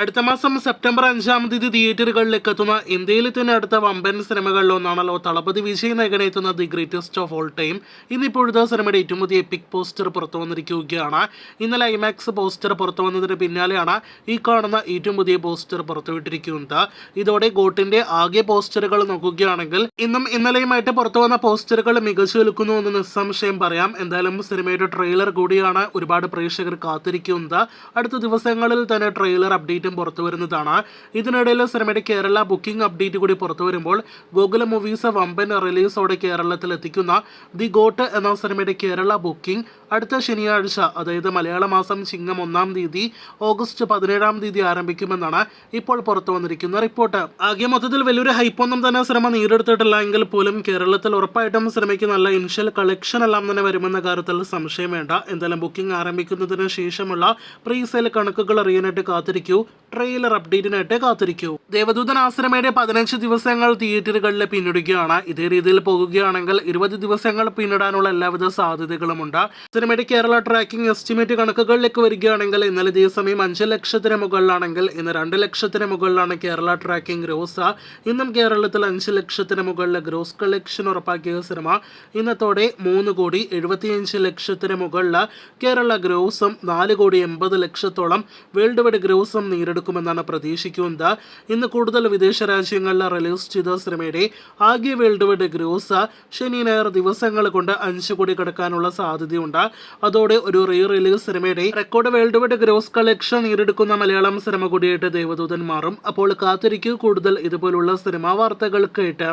അടുത്ത മാസം സെപ്റ്റംബർ 5-ാം തീയതി തിയേറ്ററുകളിലേക്ക് എത്തുന്ന ഇന്ത്യയിൽ തന്നെ അടുത്ത വമ്പൻ സിനിമകളിലൊന്നാണല്ലോ തളപതി വിജയ് നായകനെത്തുന്ന the greatest of all time. ഇന്നിപ്പോഴത്തെ സിനിമയുടെ ഏറ്റവും പുതിയ എപ്പിക് പോസ്റ്റർ പുറത്തു വന്നിരിക്കുകയാണ്. ഇന്നലെ ഐമാക്സ് പോസ്റ്റർ പുറത്തു വന്നതിന് പിന്നാലെയാണ് ഈ കാണുന്ന ഏറ്റവും പുതിയ പോസ്റ്റർ പുറത്തുവിട്ടിരിക്കുന്നത്. ഇതോടെ ഗോട്ടിന്റെ ആകെ പോസ്റ്ററുകൾ നോക്കുകയാണെങ്കിൽ ഇന്നും ഇന്നലെയുമായിട്ട് പുറത്തു വന്ന പോസ്റ്ററുകൾ മികച്ചു നിൽക്കുന്നു എന്ന് നിസ്സംശയം പറയാം. എന്തായാലും സിനിമയുടെ ട്രെയിലർ കൂടിയാണ് ഒരുപാട് പ്രേക്ഷകർ കാത്തിരിക്കുന്നത്. അടുത്ത ദിവസങ്ങളിൽ തന്നെ ട്രെയിലർ അപ്ഡേറ്റ് പുറത്തു വരുന്നതാണ്. ഇതിനിടയിൽ സിനിമയുടെ കേരള ബുക്കിംഗ് അപ്ഡേറ്റ് കൂടി പുറത്തു വരുമ്പോൾ ഗൂഗിൾ മൂവീസ് വമ്പൻ റിലീസോടെ കേരളത്തിൽ എത്തിക്കുന്ന ദി ഗോട്ട് എന്ന സിനിമയുടെ കേരള ബുക്കിംഗ് അടുത്ത ശനിയാഴ്ച, അതായത് മലയാള മാസം ചിങ്ങം 1-ാം തീയതി ഓഗസ്റ്റ് 17-ാം തീയതി ആരംഭിക്കുമെന്നാണ് ഇപ്പോൾ പുറത്തു വന്നിരിക്കുന്ന റിപ്പോർട്ട്. ആകെ മൊത്തത്തിൽ വലിയൊരു ഹൈപ്പൊന്നും തന്നെ സിനിമ നേടിയെടുത്തിട്ടില്ല എങ്കിൽ പോലും കേരളത്തിൽ ഉറപ്പായിട്ടും സിനിമയ്ക്ക് നല്ല ഇനിഷ്യൽ കളക്ഷൻ എല്ലാം തന്നെ വരുമെന്ന കാര്യത്തിൽ സംശയം വേണ്ട. എന്തായാലും ബുക്കിംഗ് ആരംഭിക്കുന്നതിന് ശേഷമുള്ള പ്രീ സെയിൽ കണക്കുകൾ അറിയാനായിട്ട് കാത്തിരിക്കൂ. ട്രെയിലർ അപ്ഡേറ്റിനായിട്ട് കാത്തിരിക്കൂ. ദേവദൂതൻ ആ സിനിമയുടെ 15 ദിവസങ്ങൾ തിയേറ്ററുകളിൽ പിന്നിടുകയാണ്. ഇതേ രീതിയിൽ പോകുകയാണെങ്കിൽ 20 ദിവസങ്ങൾ പിന്നിടാനുള്ള എല്ലാവിധ സാധ്യതകളുമുണ്ട്. സിനിമയുടെ കേരള ട്രാക്കിംഗ് എസ്റ്റിമേറ്റ് കണക്കുകളിലേക്ക് വരികയാണെങ്കിൽ ഇന്നലെ ഇതേ സമയം 5 ലക്ഷത്തിന് മുകളിലാണെങ്കിൽ ഇന്ന് 2 ലക്ഷത്തിന് മുകളിലാണ് കേരള ട്രാക്കിംഗ് ഗ്രോസ്. ഇന്നും കേരളത്തിൽ 5 ലക്ഷത്തിന് മുകളിൽ ഗ്രോസ് കളക്ഷൻ ഉറപ്പാക്കിയ സിനിമ ഇന്നത്തോടെ 3,75,00,000 മുകളിൽ കേരള ഗ്രോസും 4,80,00,000 വേൾഡ് വൈഡ് ഗ്രോസും നേടിയെടുക്കുമെന്നാണ് പ്രതീക്ഷിക്കുന്നത്. ഇന്ന് കൂടുതൽ വിദേശ രാജ്യങ്ങളിൽ റിലീസ് ചെയ്ത സിനിമയുടെ ആകെ വേൾഡ് വൈഡ് ഗ്രോസ് ശനി ഞായർ ദിവസങ്ങൾ കൊണ്ട് 5 കോടി കടക്കാനുള്ള സാധ്യതയുണ്ട്. അതോടെ ഒരു റീ റിലീസ് സിനിമയുടെ record worldwide gross collection നേടിയെടുക്കുന്ന മലയാളം സിനിമ കൂടിയായിട്ട് ദേവദൂതൻ മാറും. അപ്പോൾ കാത്തിരിക്കൂ കൂടുതൽ ഇതുപോലുള്ള സിനിമാ വാർത്തകൾക്കായിട്ട്.